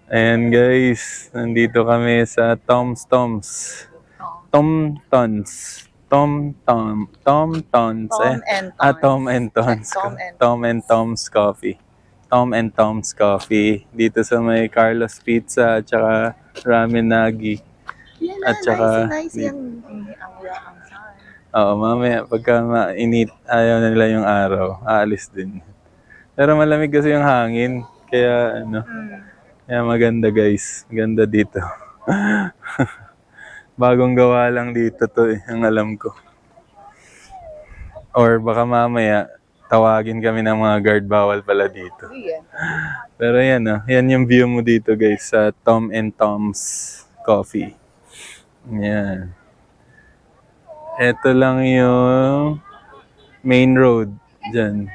Ayan guys, nandito kami sa Tom's. Tom Tons. Tom Tons. Tom and Tom and Tons. Tom and Tom and Tom's Coffee. Tom and Tom's Coffee. Dito sa may Carlos Pizza at saka Ramen Nagi. Yan At saka, nice yung sun. oo, mamaya pagka mainit, ayaw na nila yung araw, aalis din. Pero malamig kasi yung hangin, kaya kaya maganda guys, maganda dito. Bagong gawa lang dito to ang alam ko. Or baka mamaya, tawagin kami ng mga guard, bawal pala dito. Pero yan yan yung view mo dito guys sa Tom and Tom's Coffee. Yan. Ito lang yung main road dyan.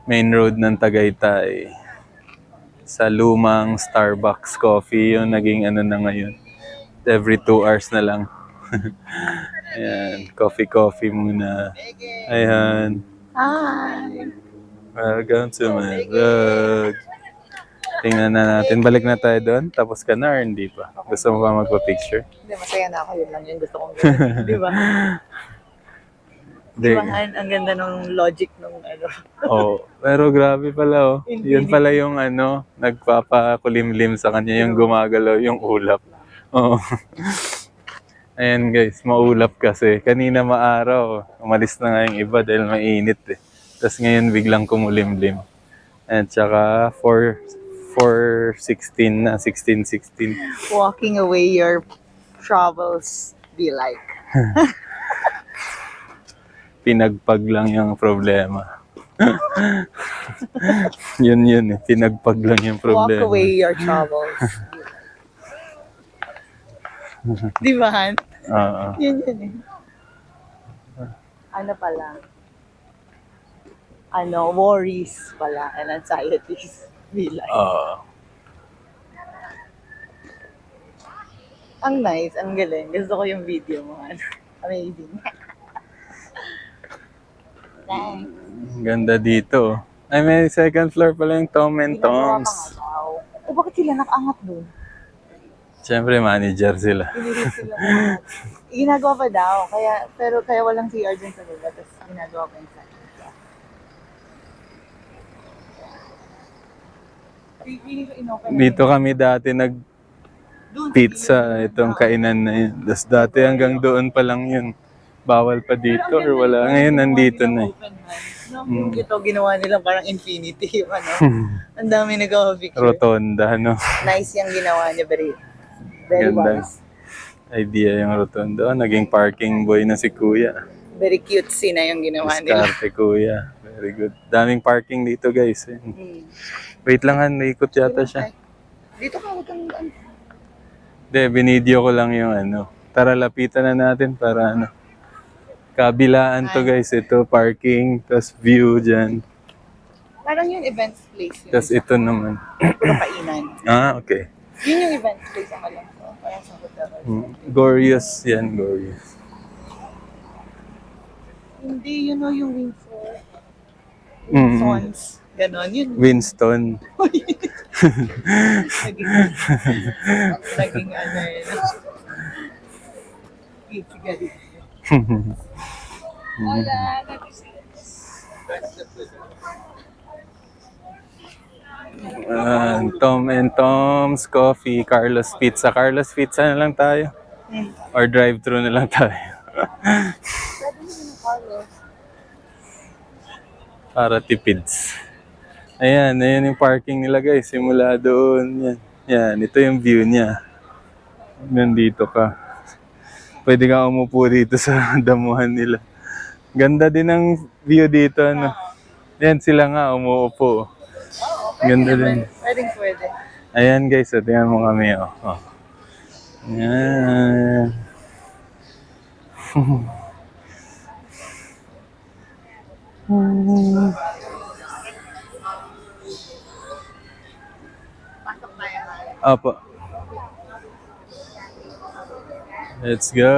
Main road ng Tagaytay. Sa lumang Starbucks Coffee yung naging na ngayon. Every 2 hours na lang. Ayan, coffee muna. Ayan. Hi! Welcome to my vlog. Tingnan na natin. Balik na tayo doon. Tapos ka na or hindi pa? Gusto mo pa magpa-picture? Hindi, masaya na ako. Yun lang yung gusto kong gawin. Di ba? Di ba? Ang ganda ng logic nung Oh, pero grabe pala Yun pala yung nagpapakulimlim sa kanya, yung gumagalaw yung ulap. Oh. Ayan guys, maulap kasi. Kanina maaraw. Umalis na nga yung iba dahil mainit Tapos ngayon biglang kumulimlim. At saka 4:16 na, 16:16. Walking away your troubles be like. Pinagpag lang yung problema. yun pinagpag lang yung problema. Walk away your troubles. Di ba, Han? Yun Ano pala? Worries pala and anxieties be like. Ang nice, ang galing. Gusto ko yung video mo, Han. Amazing. Thanks. Ganda dito. Ay, may second floor pala yung Tom and Tom's. Bakit sila nakaangat doon? Siyempre, manager sila. Ginagawa pa daw. Kaya walang CR dyan sa lugar. Tapos ginagawa pa yung site. Dito kami dati nag-pizza. Itong kainan na yun. Tapos dati hanggang doon pa lang yun. Bawal pa dito or wala. Ngayon nandito na Ito ginawa nila parang infinity. Ang dami nagawa-picture. Rotonda, Nice yung ginawa niya. Very ganda wise. idea yung rotonda. Naging parking boy na si Kuya. Very cutesy na yung ginawa nila. Diskarte Kuya. Very good. Daming parking dito guys. Wait lang Han, naikot yata siya. Dito ka, huwag kang Hindi, binidyo ko lang yung Tara, lapitan na natin para kabilaan to guys. Ito, parking, tas view dyan. Parang yung events place. Tas ito naman. Puro kainan. Okay. Yun yung events place ang alam ko. Parang sa hotel. Glorious yan, glorious. Hindi, yung Windsor. Winsons. Ganon, yun. Winston. Naging Sige. Tom and Tom's Coffee, Carlos Pizza. Carlos Pizza na lang tayo. Or drive-thru na lang tayo. Para tipids. Ayan yung parking nila guys. Simula doon. Yan, ito yung view niya. Nandito ka. Pwede kang umupo dito sa damuhan nila. Ganda din ang view dito. Yan sila nga umuupo. Ganda din. Pwede. Ayan guys, tingnan mo kami. Ayan. Opo. Let's go.